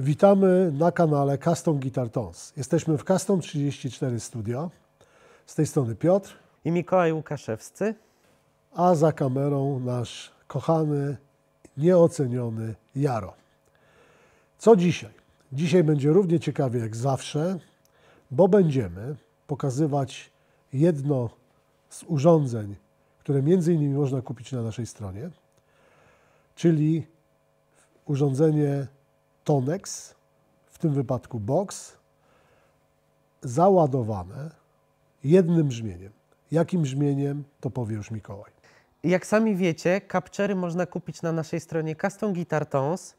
Witamy na kanale Custom Guitar Tones. Jesteśmy w Custom 34 Studio. Z tej strony Piotr i Mikołaj Łukaszewscy, a za kamerą nasz kochany, nieoceniony Jaro. Co dzisiaj? Dzisiaj będzie równie ciekawie jak zawsze, bo będziemy pokazywać jedno z urządzeń, które między innymi można kupić na naszej stronie, czyli urządzenie Tonex, w tym wypadku box, załadowane jednym brzmieniem. Jakim brzmieniem, to powie już Mikołaj. Jak sami wiecie, capture'y można kupić na naszej stronie Custom Guitar Tones.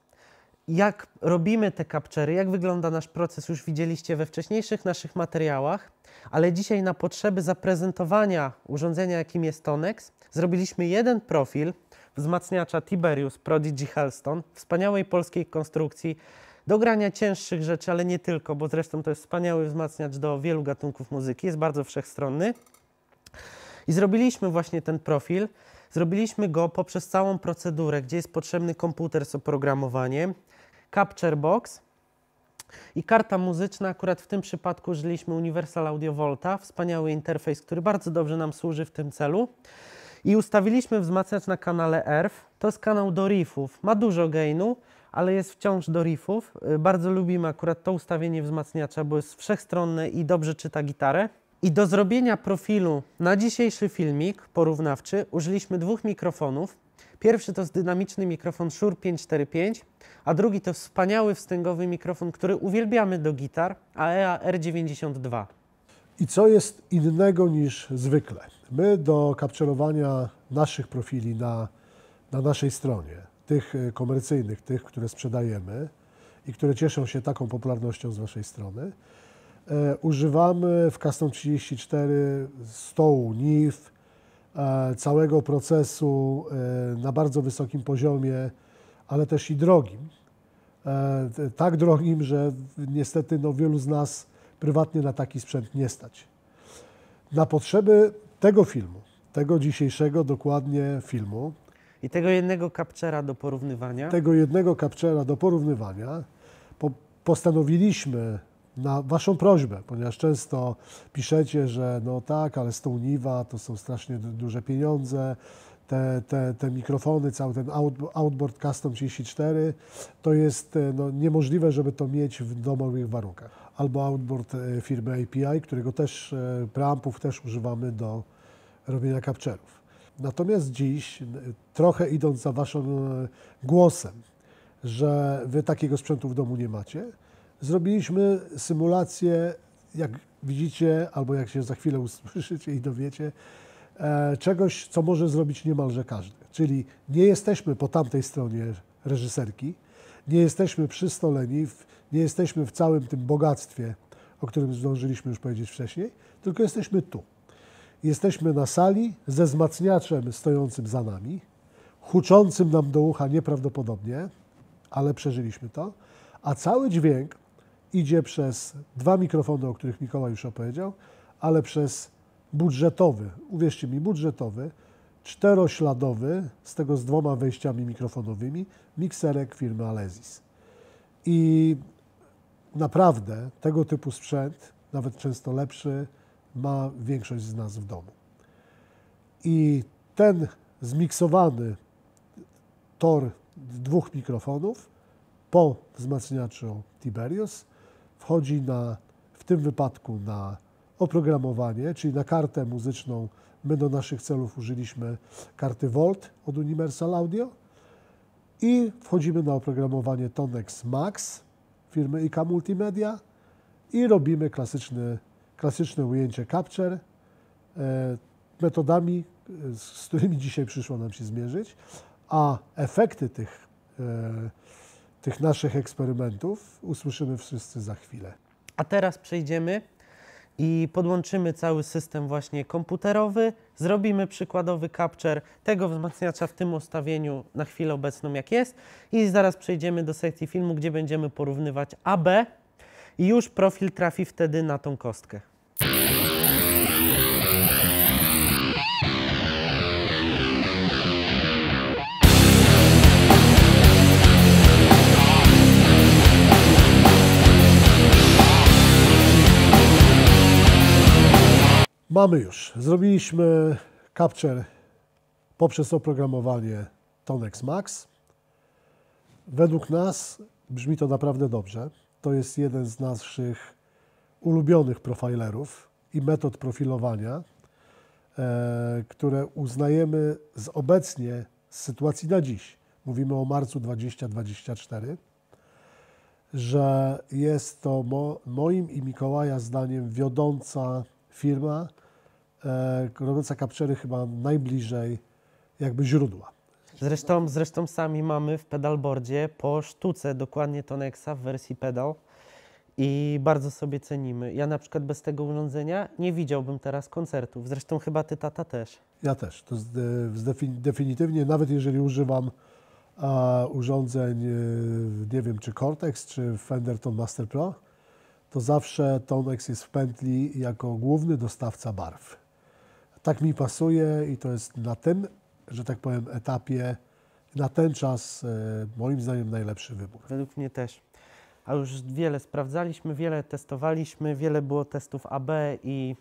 Jak robimy te capture'y, jak wygląda nasz proces, już widzieliście we wcześniejszych naszych materiałach, ale dzisiaj na potrzeby zaprezentowania urządzenia, jakim jest Tonex, zrobiliśmy jeden profil wzmacniacza Tiberius Prodigy Hellstone, wspaniałej polskiej konstrukcji, do grania cięższych rzeczy, ale nie tylko, bo zresztą to jest wspaniały wzmacniacz do wielu gatunków muzyki, jest bardzo wszechstronny. I zrobiliśmy właśnie ten profil, zrobiliśmy go poprzez całą procedurę, gdzie jest potrzebny komputer z oprogramowaniem, Capture Box i karta muzyczna. Akurat w tym przypadku użyliśmy Universal Audio Volta, wspaniały interfejs, który bardzo dobrze nam służy w tym celu. I ustawiliśmy wzmacniacz na kanale ERF. To jest kanał do riffów. Ma dużo gainu, ale jest wciąż do riffów. Bardzo lubimy akurat to ustawienie wzmacniacza, bo jest wszechstronne i dobrze czyta gitarę. I do zrobienia profilu na dzisiejszy filmik porównawczy użyliśmy dwóch mikrofonów. Pierwszy to jest dynamiczny mikrofon Shure 545, a drugi to wspaniały wstęgowy mikrofon, który uwielbiamy do gitar, AEA R92. I co jest innego niż zwykle? My do kapczerowania naszych profili na naszej stronie, tych komercyjnych, tych, które sprzedajemy i które cieszą się taką popularnością z waszej strony, używamy w Custom 34 stołu NIF, całego procesu na bardzo wysokim poziomie, ale też i drogim. Tak drogim, że niestety wielu z nas prywatnie na taki sprzęt nie stać. Na potrzeby tego filmu, tego dzisiejszego dokładnie filmu i tego jednego capture'a do porównywania, postanowiliśmy na waszą prośbę, ponieważ często piszecie, że no tak, ale z tą Niva to są strasznie duże pieniądze, te mikrofony, cały ten Outboard Custom 34, to jest niemożliwe, żeby to mieć w domowych warunkach. Albo Outboard firmy API, którego też, preampów też używamy do robienia capture'ów. Natomiast dziś, trochę idąc za waszym głosem, że wy takiego sprzętu w domu nie macie, zrobiliśmy symulację, jak widzicie, albo jak się za chwilę usłyszycie i dowiecie, czegoś, co może zrobić niemalże każdy. Czyli nie jesteśmy po tamtej stronie reżyserki, nie jesteśmy przystoleni, nie jesteśmy w całym tym bogactwie, o którym zdążyliśmy już powiedzieć wcześniej, tylko jesteśmy tu. Jesteśmy na sali ze wzmacniaczem stojącym za nami, huczącym nam do ucha nieprawdopodobnie, ale przeżyliśmy to, a cały dźwięk idzie przez dwa mikrofony, o których Mikołaj już opowiedział, ale przez budżetowy, uwierzcie mi, budżetowy, czterośladowy, z tego z dwoma wejściami mikrofonowymi, mikserek firmy Alesis. I naprawdę tego typu sprzęt, nawet często lepszy, ma większość z nas w domu. I ten zmiksowany tor dwóch mikrofonów po wzmacniaczu Tiberius wchodzi w tym wypadku na oprogramowanie, czyli na kartę muzyczną. My do naszych celów użyliśmy karty Volt od Universal Audio i wchodzimy na oprogramowanie Tonex Max firmy IK Multimedia i robimy klasyczne ujęcie capture metodami, z którymi dzisiaj przyszło nam się zmierzyć, a efekty tych naszych eksperymentów usłyszymy wszyscy za chwilę. A teraz przejdziemy i podłączymy cały system właśnie komputerowy, zrobimy przykładowy capture tego wzmacniacza w tym ustawieniu na chwilę obecną jak jest i zaraz przejdziemy do sekcji filmu, gdzie będziemy porównywać AB i już profil trafi wtedy na tą kostkę. mamy już. Zrobiliśmy capture poprzez oprogramowanie Tonex Max. Według nas brzmi to naprawdę dobrze. To jest jeden z naszych ulubionych profilerów i metod profilowania, które uznajemy obecnie z sytuacji na dziś. Mówimy o marcu 2024, że jest to moim i Mikołaja zdaniem wiodąca firma, robiąca capture'y chyba najbliżej jakby źródła. Zresztą sami mamy w pedalboardzie po sztuce dokładnie Tonexa w wersji pedal i bardzo sobie cenimy. Ja na przykład bez tego urządzenia nie widziałbym teraz koncertów. Zresztą chyba ty, tata, też. Ja też. To definitywnie, nawet jeżeli używam urządzeń, nie wiem, czy Cortex, czy Fender Tone Master Pro, to zawsze Tonex jest w pętli jako główny dostawca barw. Tak mi pasuje i to jest na tym, że tak powiem, etapie, na ten czas moim zdaniem najlepszy wybór. Według mnie też. A już wiele sprawdzaliśmy, wiele testowaliśmy, wiele było testów AB i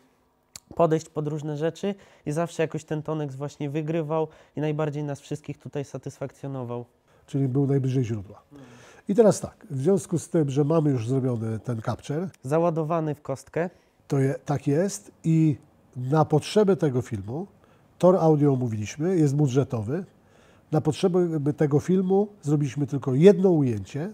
podejść pod różne rzeczy i zawsze jakoś ten Tonex właśnie wygrywał i najbardziej nas wszystkich tutaj satysfakcjonował. Czyli był najbliżej źródła. I teraz tak, w związku z tym, że mamy już zrobiony ten capture, Załadowany w kostkę. tak jest i na potrzeby tego filmu, Tor Audio omówiliśmy, jest budżetowy. Na potrzeby tego filmu zrobiliśmy tylko jedno ujęcie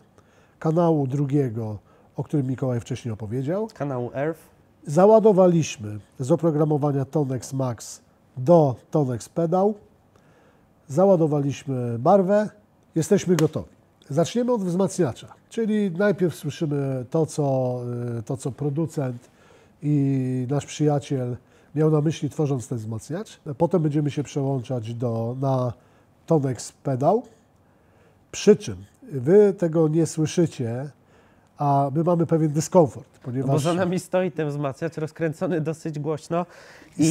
kanału drugiego, o którym Mikołaj wcześniej opowiedział. Kanału Earth. Załadowaliśmy z oprogramowania Tonex Max do Tonex Pedal. Załadowaliśmy barwę. Jesteśmy gotowi. Zaczniemy od wzmacniacza, czyli najpierw słyszymy to, co producent i nasz przyjaciel miał na myśli, tworząc ten wzmacniacz. Potem będziemy się przełączać na Tonex Pedal. Przy czym wy tego nie słyszycie, a my mamy pewien dyskomfort, ponieważ Bo za nami stoi ten wzmacniacz rozkręcony dosyć głośno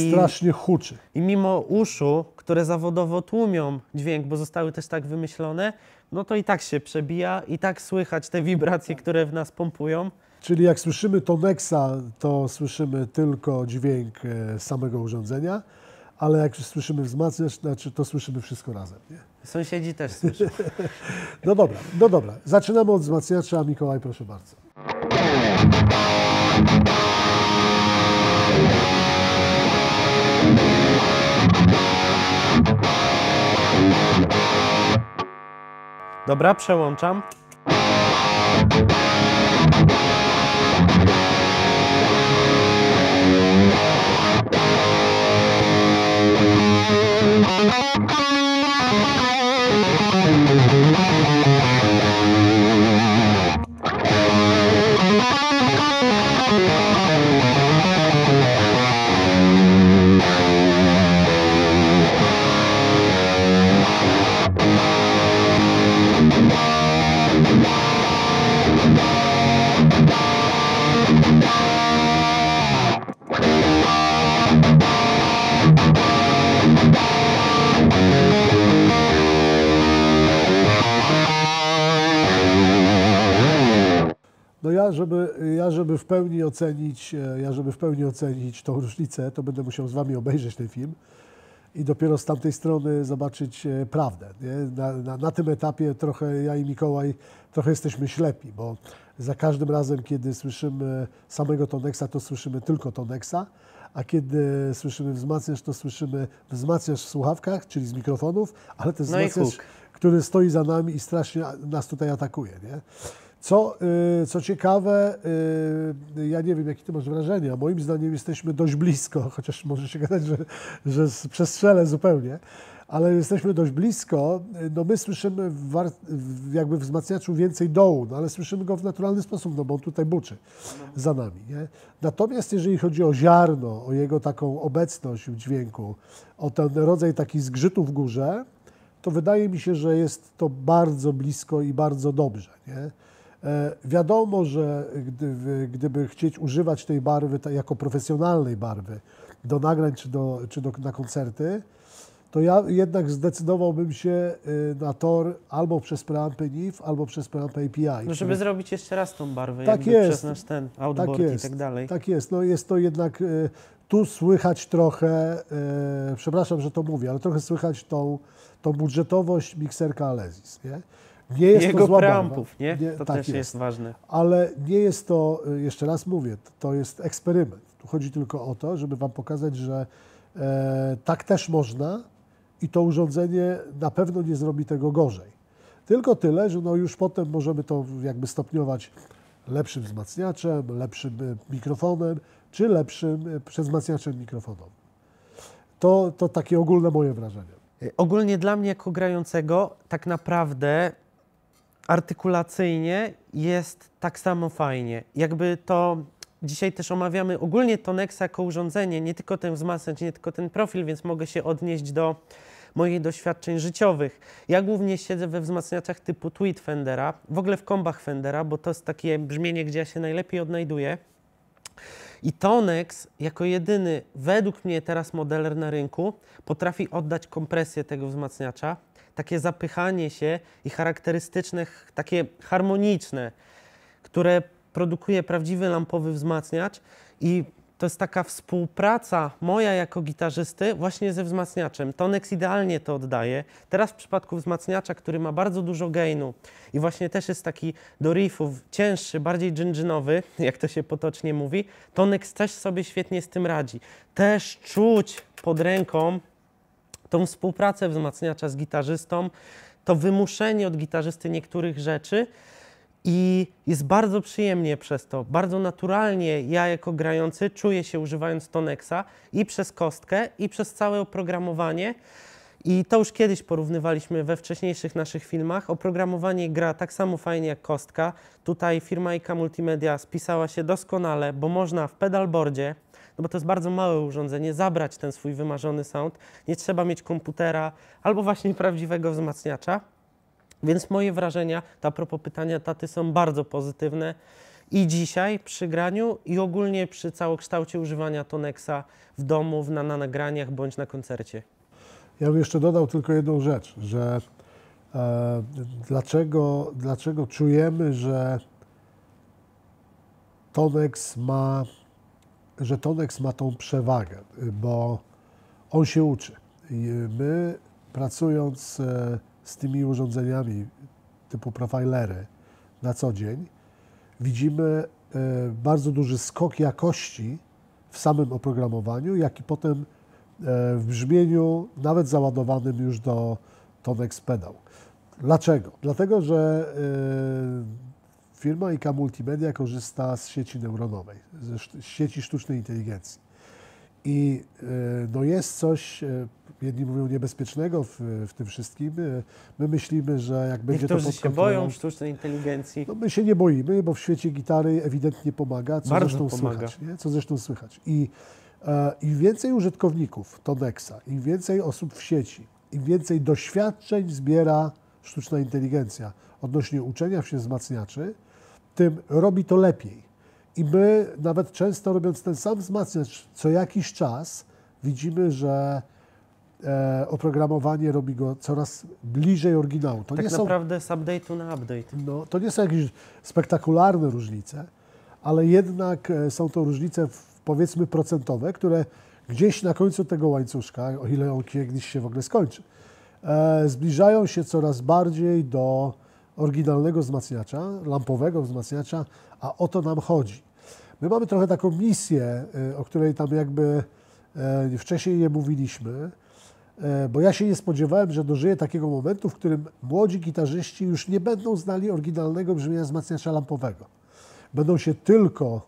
strasznie huczy. i mimo uszu, które zawodowo tłumią dźwięk, bo zostały też tak wymyślone, no to i tak się przebija, i tak słychać te wibracje, które w nas pompują. Czyli jak słyszymy Tonexa, to słyszymy tylko dźwięk samego urządzenia, ale jak słyszymy wzmacniacz, to słyszymy wszystko razem. Nie? Sąsiedzi też słyszą. No dobra. Zaczynamy od wzmacniacza. Mikołaj, proszę bardzo. Dobra, przełączam. No żeby w pełni ocenić tą różnicę, to będę musiał z wami obejrzeć ten film i dopiero z tamtej strony zobaczyć prawdę. Nie? Na tym etapie trochę ja i Mikołaj trochę jesteśmy ślepi, bo za każdym razem, kiedy słyszymy samego Tonexa, to słyszymy tylko Tonexa, a kiedy słyszymy wzmacniacz, to słyszymy wzmacniacz w słuchawkach, czyli z mikrofonów, ale ten wzmacniacz, który stoi za nami i strasznie nas tutaj atakuje. Nie? Co ciekawe, ja nie wiem, jakie ty masz wrażenie, a moim zdaniem jesteśmy dość blisko, chociaż może się gadać, że przestrzelę zupełnie, ale jesteśmy dość blisko. No my słyszymy jakby w wzmacniaczu więcej dołu, no ale słyszymy go w naturalny sposób, no bo on tutaj buczy za nami. Nie? Natomiast jeżeli chodzi o ziarno, o jego taką obecność w dźwięku, o ten rodzaj takich zgrzytów w górze, to wydaje mi się, że jest to bardzo blisko i bardzo dobrze. Nie? Wiadomo, że gdyby chcieć używać tej barwy jako profesjonalnej barwy do nagrań czy na koncerty, to ja jednak zdecydowałbym się na tor albo przez preampy NIF, albo przez preampy API. No, żeby zrobić jeszcze raz tą barwę, Tak jakby jest, przez nasz ten outboard i tak dalej. Tak jest. No jest to jednak, tu słychać trochę, przepraszam, że to mówię, ale trochę słychać tą budżetowość mikserka Alesis, nie? Nie jest Jego to zła preampów, barwa. nie? To tak też jest ważne. Ale nie jest to, jeszcze raz mówię, to jest eksperyment. Tu chodzi tylko o to, żeby Wam pokazać, że tak też można i to urządzenie na pewno nie zrobi tego gorzej. Tylko tyle, że no już potem możemy to jakby stopniować lepszym wzmacniaczem, lepszym mikrofonem, czy lepszym przezmacniaczem mikrofonowym. To takie ogólne moje wrażenie. Ogólnie dla mnie jako grającego tak naprawdę artykulacyjnie jest tak samo fajnie. Jakby to dzisiaj też omawiamy ogólnie Tonexa jako urządzenie, nie tylko ten wzmacniacz, nie tylko ten profil, więc mogę się odnieść do moich doświadczeń życiowych. Ja głównie siedzę we wzmacniaczach typu Tweed Fendera, w ogóle w kombach Fendera, bo to jest takie brzmienie, gdzie ja się najlepiej odnajduję. I Tonex jako jedyny, według mnie teraz modeler na rynku, potrafi oddać kompresję tego wzmacniacza, takie zapychanie się i charakterystyczne, takie harmoniczne, które produkuje prawdziwy lampowy wzmacniacz i to jest taka współpraca moja jako gitarzysty właśnie ze wzmacniaczem. Tonex idealnie to oddaje. Teraz w przypadku wzmacniacza, który ma bardzo dużo gainu i właśnie też jest taki do riffów cięższy, bardziej dżinginowy, jak to się potocznie mówi, Tonex też sobie świetnie z tym radzi. Też czuć pod ręką tą współpracę wzmacniacza z gitarzystą, to wymuszenie od gitarzysty niektórych rzeczy i jest bardzo przyjemnie przez to, bardzo naturalnie ja jako grający czuję się używając Tonexa i przez kostkę i przez całe oprogramowanie i to już kiedyś porównywaliśmy we wcześniejszych naszych filmach. Oprogramowanie gra tak samo fajnie jak kostka. Tutaj firma IK Multimedia spisała się doskonale, bo można w pedalboardzie, no bo to jest bardzo małe urządzenie, zabrać ten swój wymarzony sound. Nie trzeba mieć komputera albo właśnie prawdziwego wzmacniacza. Więc moje wrażenia, a propos pytania taty, są bardzo pozytywne i dzisiaj przy graniu i ogólnie przy całokształcie używania Tonexa w domu, na nagraniach bądź na koncercie. Ja bym jeszcze dodał tylko jedną rzecz, że dlaczego czujemy, że Tonex ma tą przewagę, bo on się uczy. I my pracując z tymi urządzeniami typu profilery na co dzień, widzimy bardzo duży skok jakości w samym oprogramowaniu, jak i potem w brzmieniu, nawet załadowanym już do Tonex Pedał. Dlaczego? Dlatego, że firma IK Multimedia korzysta z sieci neuronowej, z sieci sztucznej inteligencji. I no jest coś, jedni mówią niebezpiecznego w tym wszystkim. My myślimy, że jak będzie to pod Niektórzy się boją sztucznej inteligencji. No my się nie boimy, bo w świecie gitary ewidentnie pomaga, co Bardzo zresztą pomaga. słychać. Nie? Co zresztą słychać. I im więcej użytkowników Tonexa, im więcej osób w sieci, im więcej doświadczeń zbiera sztuczna inteligencja odnośnie uczenia się wzmacniaczy, tym robi to lepiej. I my nawet często robiąc ten sam wzmacniacz co jakiś czas widzimy, że oprogramowanie robi go coraz bliżej oryginału. To Tak nie naprawdę z update'u na update. no, to nie są jakieś spektakularne różnice, ale jednak są to różnice powiedzmy procentowe, które gdzieś na końcu tego łańcuszka, o ile on kiedyś się w ogóle skończy, zbliżają się coraz bardziej do oryginalnego wzmacniacza, lampowego wzmacniacza, a o to nam chodzi. My mamy trochę taką misję, o której tam jakby wcześniej nie mówiliśmy, bo ja się nie spodziewałem, że dożyję takiego momentu, w którym młodzi gitarzyści już nie będą znali oryginalnego brzmienia wzmacniacza lampowego. Będą się tylko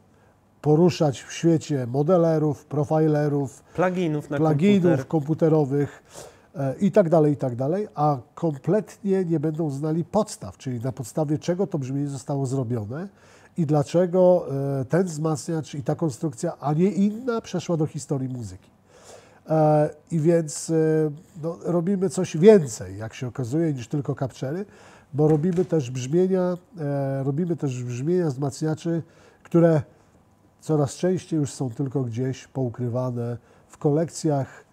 poruszać w świecie modelerów, profilerów, Pluginów na komputer. komputerowych i tak dalej, a kompletnie nie będą znali podstaw, czyli na podstawie czego to brzmienie zostało zrobione i dlaczego ten wzmacniacz i ta konstrukcja, a nie inna, przeszła do historii muzyki. I więc no, robimy coś więcej, jak się okazuje, niż tylko capture'y, bo robimy też brzmienia wzmacniaczy, które coraz częściej już są tylko gdzieś poukrywane w kolekcjach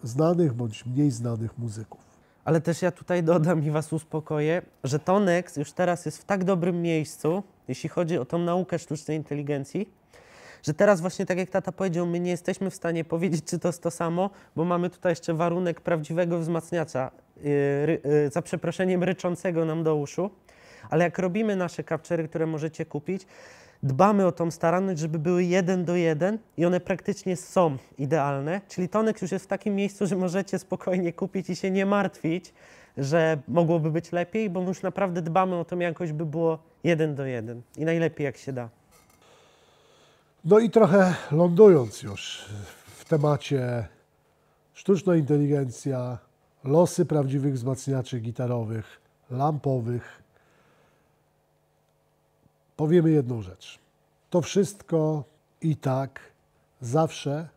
znanych bądź mniej znanych muzyków. Ale też ja tutaj dodam i Was uspokoję, że Tonex już teraz jest w tak dobrym miejscu, jeśli chodzi o tą naukę sztucznej inteligencji, że teraz właśnie tak jak tata powiedział, my nie jesteśmy w stanie powiedzieć, czy to jest to samo, bo mamy tutaj jeszcze warunek prawdziwego wzmacniacza, za przeproszeniem ryczącego nam do uszu, ale jak robimy nasze capture'y, które możecie kupić, dbamy o tą staranność, żeby były 1:1 i one praktycznie są idealne, czyli Tonex już jest w takim miejscu, że możecie spokojnie kupić i się nie martwić, że mogłoby być lepiej, bo już naprawdę dbamy o tą jakość, by było 1:1 i najlepiej jak się da. No i trochę lądując już w temacie sztuczna inteligencja, losy prawdziwych wzmacniaczy gitarowych, lampowych, powiemy jedną rzecz. To wszystko i tak zawsze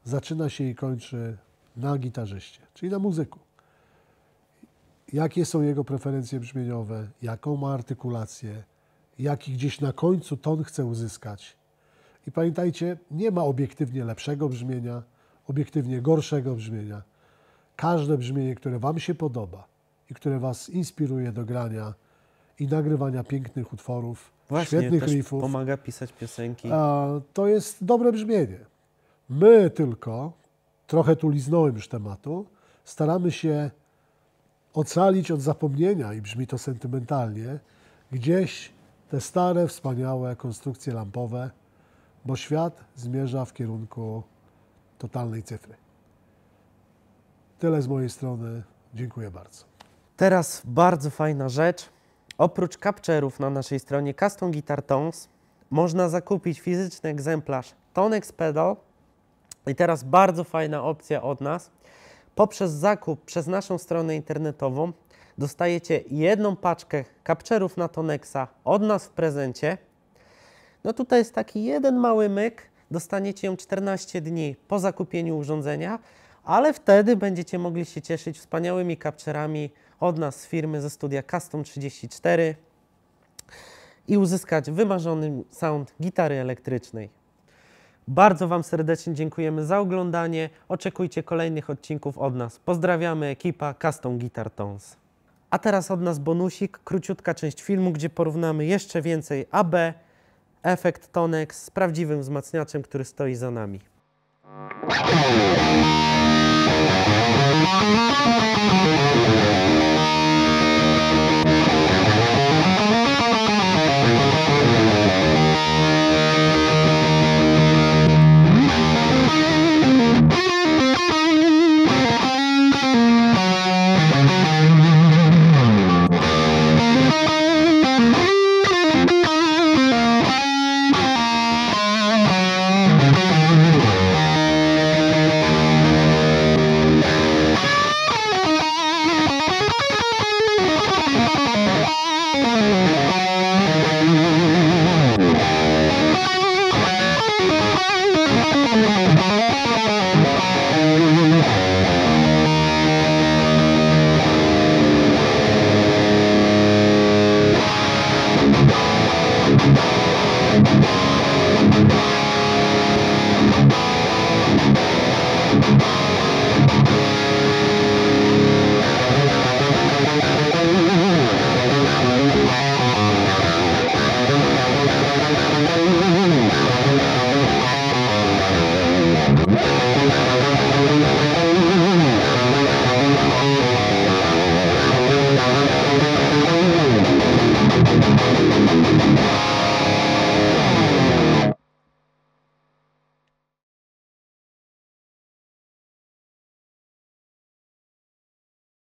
zaczyna się i kończy na gitarzyście, czyli na muzyku. Jakie są jego preferencje brzmieniowe, jaką ma artykulację, jaki gdzieś na końcu ton chce uzyskać. I pamiętajcie, nie ma obiektywnie lepszego brzmienia, obiektywnie gorszego brzmienia. Każde brzmienie, które Wam się podoba i które Was inspiruje do grania i nagrywania pięknych utworów, Właśnie, świetnych też riffów, pomaga pisać piosenki. to jest dobre brzmienie. My tylko, trochę tu liznąłem już tematu, staramy się ocalić od zapomnienia, i brzmi to sentymentalnie, gdzieś te stare, wspaniałe konstrukcje lampowe, bo świat zmierza w kierunku totalnej cyfry. Tyle z mojej strony. Dziękuję bardzo. Teraz bardzo fajna rzecz. Oprócz capture'ów na naszej stronie Custom Guitar Tones można zakupić fizyczny egzemplarz Tonex Pedal. I teraz bardzo fajna opcja od nas. Poprzez zakup przez naszą stronę internetową dostajecie jedną paczkę capture'ów na Tonexa od nas w prezencie. No tutaj jest taki jeden mały myk. Dostaniecie ją 14 dni po zakupieniu urządzenia, ale wtedy będziecie mogli się cieszyć wspaniałymi capture'ami od nas z firmy ze studia Custom 34 i uzyskać wymarzony sound gitary elektrycznej. Bardzo Wam serdecznie dziękujemy za oglądanie. Oczekujcie kolejnych odcinków od nas. Pozdrawiamy, ekipa Custom Guitar Tones. A teraz od nas bonusik, króciutka część filmu, gdzie porównamy jeszcze więcej AB, efekt Tonex z prawdziwym wzmacniaczem, który stoi za nami.